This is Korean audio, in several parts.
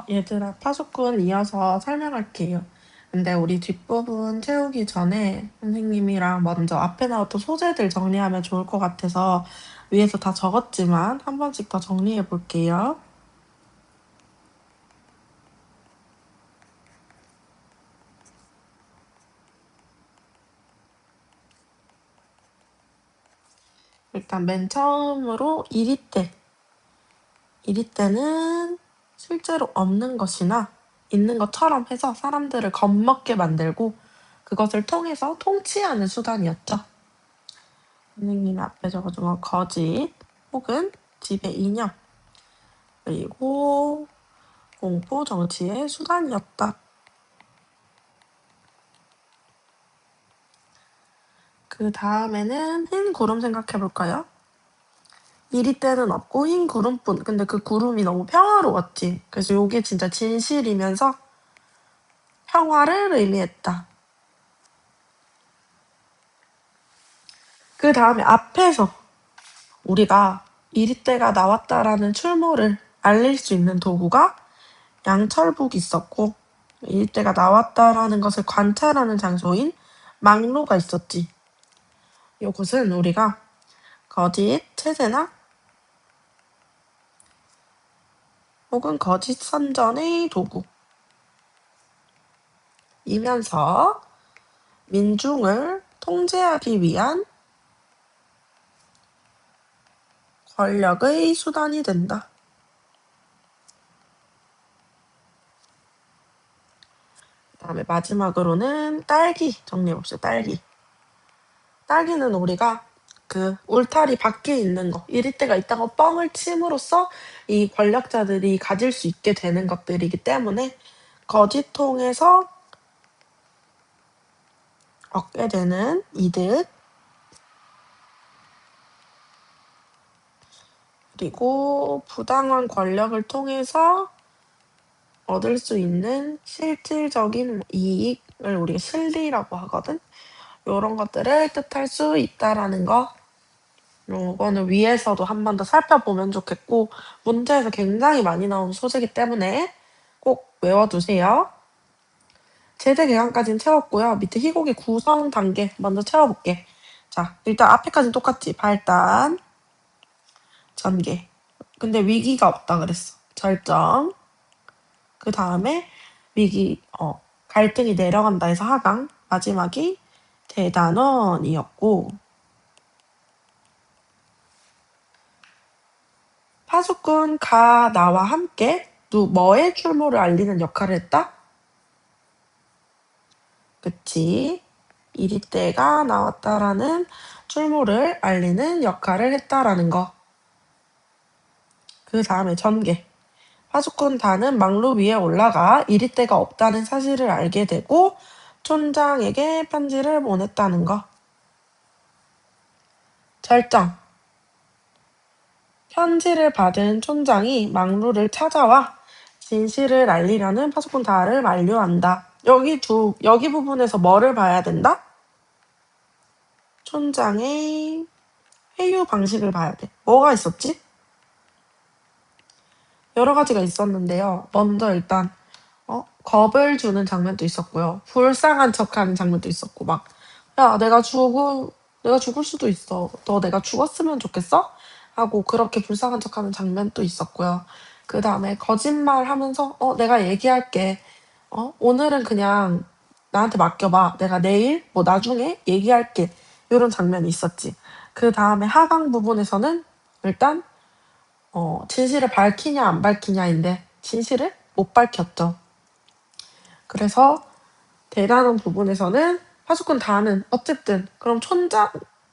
얘들아, 파수꾼 이어서 설명할게요. 근데 우리 뒷부분 채우기 전에 선생님이랑 먼저 앞에 나왔던 소재들 정리하면 좋을 것 같아서 위에서 다 적었지만 한 번씩 더 정리해 볼게요. 일단 맨 처음으로 이리때. 이리때는 실제로 없는 것이나 있는 것처럼 해서 사람들을 겁먹게 만들고 그것을 통해서 통치하는 수단이었죠. 선생님이 앞에 적어준 건 거짓 혹은 지배 이념 그리고 공포 정치의 수단이었다. 그 다음에는 흰 구름 생각해 볼까요? 이리 때는 없고 흰 구름뿐. 근데 그 구름이 너무 평화로웠지. 그래서 이게 진짜 진실이면서 평화를 의미했다. 그 다음에 앞에서 우리가 이리 때가 나왔다라는 출모를 알릴 수 있는 도구가 양철북이 있었고 이리 때가 나왔다라는 것을 관찰하는 장소인 망로가 있었지. 이것은 우리가 거짓 체제나 혹은 거짓 선전의 도구이면서 민중을 통제하기 위한 권력의 수단이 된다. 그 다음에 마지막으로는 딸기 정리해봅시다. 딸기는 우리가 그 울타리 밖에 있는 거, 이리때가 있다고 뻥을 침으로써 이 권력자들이 가질 수 있게 되는 것들이기 때문에 거짓통해서 얻게 되는 이득, 그리고 부당한 권력을 통해서 얻을 수 있는 실질적인 이익을 우리가 실리라고 하거든. 요런 것들을 뜻할 수 있다라는 거. 요거는 위에서도 한 번 더 살펴보면 좋겠고 문제에서 굉장히 많이 나오는 소재이기 때문에 꼭 외워두세요. 제대 개강까지는 채웠고요. 밑에 희곡의 구성 단계 먼저 채워볼게. 자, 일단 앞에까지는 똑같지. 발단, 전개. 근데 위기가 없다 그랬어. 절정. 그 다음에 갈등이 내려간다 해서 하강. 마지막이 대단원이었고, 파수꾼 나와 함께 뭐의 출모를 알리는 역할을 했다? 그치. 이리때가 나왔다라는 출모를 알리는 역할을 했다라는 거. 그 다음에 전개. 파수꾼 단은 망루 위에 올라가 이리때가 없다는 사실을 알게 되고 촌장에게 편지를 보냈다는 거. 절정. 편지를 받은 촌장이 망루를 찾아와 진실을 알리려는 파수꾼 다를 만류한다. 여기 부분에서 뭐를 봐야 된다? 촌장의 회유 방식을 봐야 돼. 뭐가 있었지? 여러 가지가 있었는데요. 먼저 일단 겁을 주는 장면도 있었고요. 불쌍한 척하는 장면도 있었고 야 내가 죽을 수도 있어. 너 내가 죽었으면 좋겠어? 하고 그렇게 불쌍한 척하는 장면도 있었고요. 그 다음에 거짓말하면서 내가 얘기할게. 오늘은 그냥 나한테 맡겨봐. 내가 내일 나중에 얘기할게. 이런 장면이 있었지. 그 다음에 하강 부분에서는 일단 진실을 밝히냐 안 밝히냐인데 진실을 못 밝혔죠. 그래서 대단한 부분에서는 파수꾼 다는 어쨌든 그럼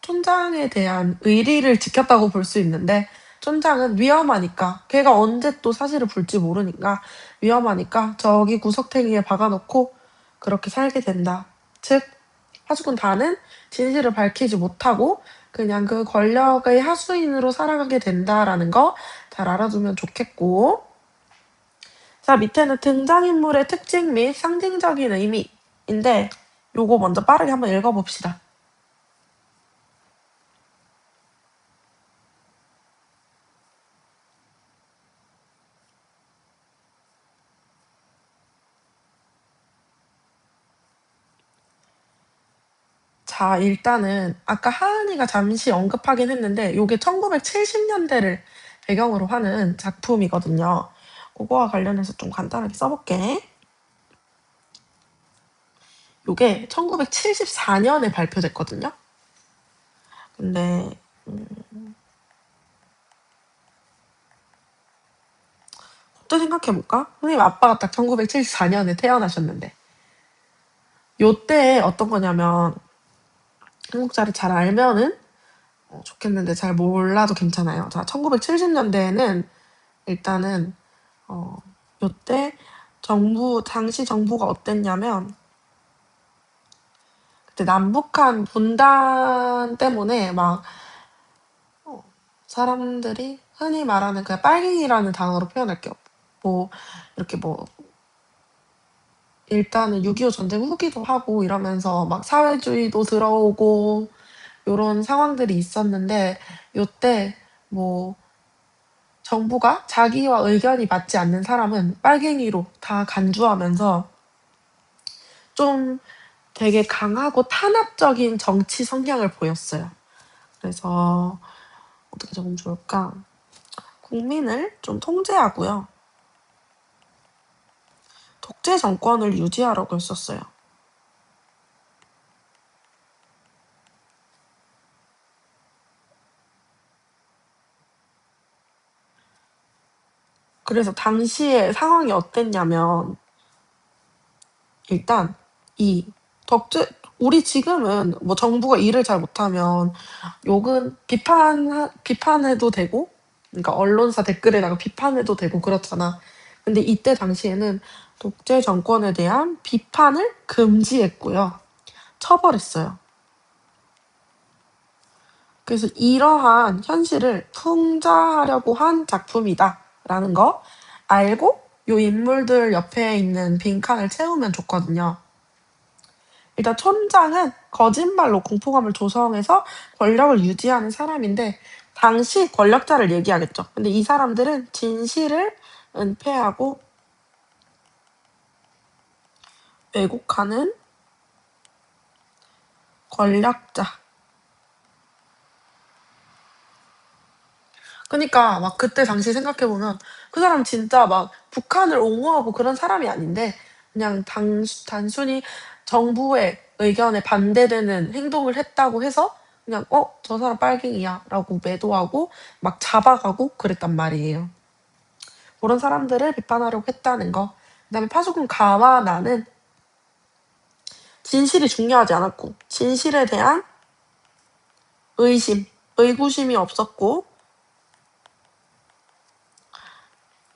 촌장에 대한 의리를 지켰다고 볼 수 있는데 촌장은 위험하니까 걔가 언제 또 사실을 볼지 모르니까 위험하니까 저기 구석탱이에 박아놓고 그렇게 살게 된다. 즉 파수꾼 다는 진실을 밝히지 못하고 그냥 그 권력의 하수인으로 살아가게 된다라는 거 잘 알아두면 좋겠고 자, 밑에는 등장인물의 특징 및 상징적인 의미인데 요거 먼저 빠르게 한번 읽어봅시다. 자, 일단은 아까 하은이가 잠시 언급하긴 했는데 요게 1970년대를 배경으로 하는 작품이거든요. 그거와 관련해서 좀 간단하게 써볼게. 요게 1974년에 발표됐거든요. 근데 또 생각해볼까? 선생님 아빠가 딱 1974년에 태어나셨는데 요때 어떤 거냐면 한국사를 잘 알면은 좋겠는데 잘 몰라도 괜찮아요. 자, 1970년대에는 일단은 요때 당시 정부가 어땠냐면 그때 남북한 분단 때문에 막 사람들이 흔히 말하는 그냥 빨갱이라는 단어로 표현할게요. 뭐 이렇게 뭐 일단은 6.25 전쟁 후기도 하고 이러면서 막 사회주의도 들어오고 요런 상황들이 있었는데 요때 뭐 정부가 자기와 의견이 맞지 않는 사람은 빨갱이로 다 간주하면서 좀 되게 강하고 탄압적인 정치 성향을 보였어요. 그래서 어떻게 적으면 좋을까? 국민을 좀 통제하고요. 독재 정권을 유지하려고 했었어요. 그래서 당시의 상황이 어땠냐면 일단 이 우리 지금은 뭐 정부가 일을 잘 못하면 욕은 비판해도 되고, 그러니까 언론사 댓글에다가 비판해도 되고 그렇잖아. 근데 이때 당시에는 독재 정권에 대한 비판을 금지했고요. 처벌했어요. 그래서 이러한 현실을 풍자하려고 한 작품이다라는 거 알고 요 인물들 옆에 있는 빈칸을 채우면 좋거든요. 일단 촌장은 거짓말로 공포감을 조성해서 권력을 유지하는 사람인데 당시 권력자를 얘기하겠죠. 근데 이 사람들은 진실을 은폐하고 왜곡하는 권력자. 그니까 막 그때 당시 생각해보면 그 사람 진짜 막 북한을 옹호하고 그런 사람이 아닌데 그냥 단순히 정부의 의견에 반대되는 행동을 했다고 해서 그냥 저 사람 빨갱이야 라고 매도하고 막 잡아가고 그랬단 말이에요. 그런 사람들을 비판하려고 했다는 거. 그다음에 파수꾼 가와나는 진실이 중요하지 않았고 진실에 대한 의구심이 없었고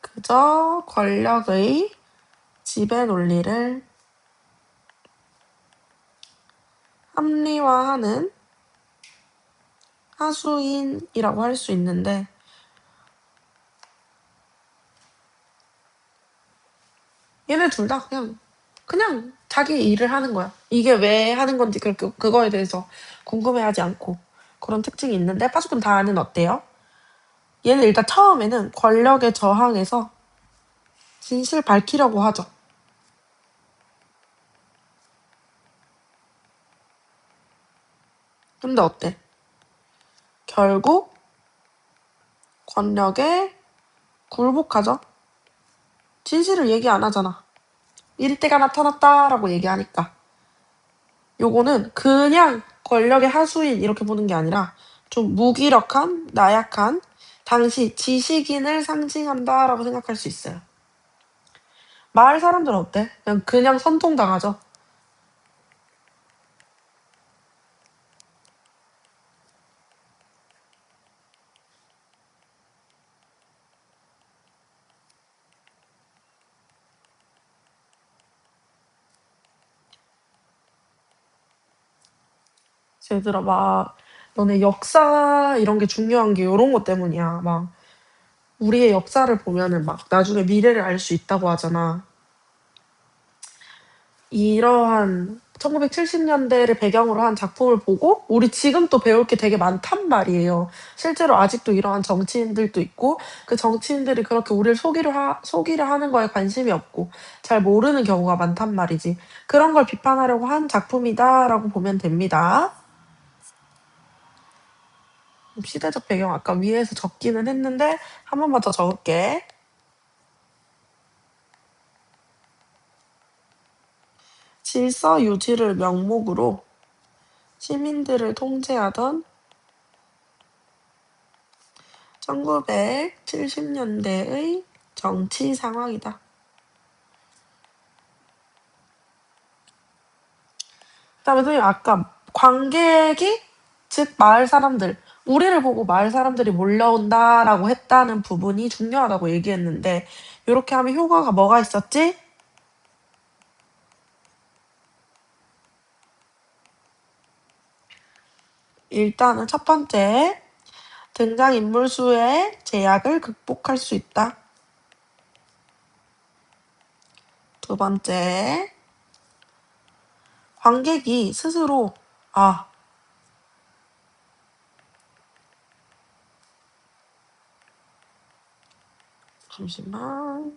그저 권력의 지배 논리를 합리화하는 하수인이라고 할 수 있는데 얘네 둘 다 그냥 자기 일을 하는 거야. 이게 왜 하는 건지 그거에 대해서 궁금해하지 않고 그런 특징이 있는데 파수꾼 다는 어때요? 얘는 일단 처음에는 권력에 저항해서 진실 밝히려고 하죠. 근데 어때? 결국 권력에 굴복하죠. 진실을 얘기 안 하잖아. 일대가 나타났다라고 얘기하니까. 요거는 그냥 권력의 하수인 이렇게 보는 게 아니라 좀 무기력한, 나약한 당시 지식인을 상징한다라고 생각할 수 있어요. 마을 사람들은 어때? 그냥 선통당하죠. 얘들아 막 너네 역사 이런 게 중요한 게 요런 것 때문이야. 막 우리의 역사를 보면은 막 나중에 미래를 알 수 있다고 하잖아. 이러한 1970년대를 배경으로 한 작품을 보고 우리 지금 또 배울 게 되게 많단 말이에요. 실제로 아직도 이러한 정치인들도 있고 그 정치인들이 그렇게 우리를 속이려 하는 거에 관심이 없고 잘 모르는 경우가 많단 말이지. 그런 걸 비판하려고 한 작품이다라고 보면 됩니다. 시대적 배경 아까 위에서 적기는 했는데 한 번만 더 적을게. 질서 유지를 명목으로 시민들을 통제하던 1970년대의 정치 상황이다. 그다음에 선생님 아까 관객이 즉 마을 사람들 우리를 보고 마을 사람들이 몰려온다라고 했다는 부분이 중요하다고 얘기했는데 이렇게 하면 효과가 뭐가 있었지? 일단은 첫 번째 등장인물 수의 제약을 극복할 수 있다. 두 번째 관객이 스스로 잠시만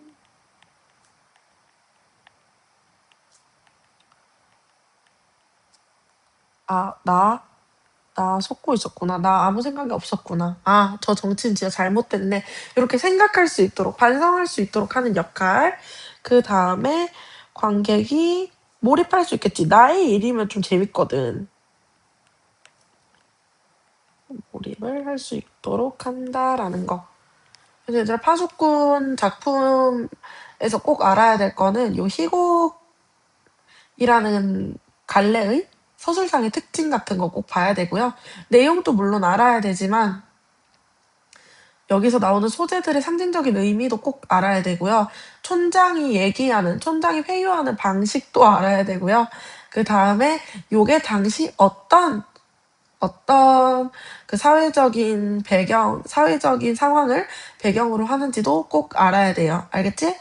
나 속고 있었구나. 나 아무 생각이 없었구나. 저 정치인 진짜 잘못됐네. 이렇게 생각할 수 있도록, 반성할 수 있도록 하는 역할. 그 다음에 관객이 몰입할 수 있겠지. 나의 일이면 좀 재밌거든. 몰입을 할 수 있도록 한다라는 거. 그래서 이제 파수꾼 작품에서 꼭 알아야 될 거는 요 희곡이라는 갈래의 서술상의 특징 같은 거 꼭 봐야 되고요. 내용도 물론 알아야 되지만 여기서 나오는 소재들의 상징적인 의미도 꼭 알아야 되고요. 촌장이 회유하는 방식도 알아야 되고요. 그 다음에 요게 당시 어떤 그 사회적인 상황을 배경으로 하는지도 꼭 알아야 돼요. 알겠지?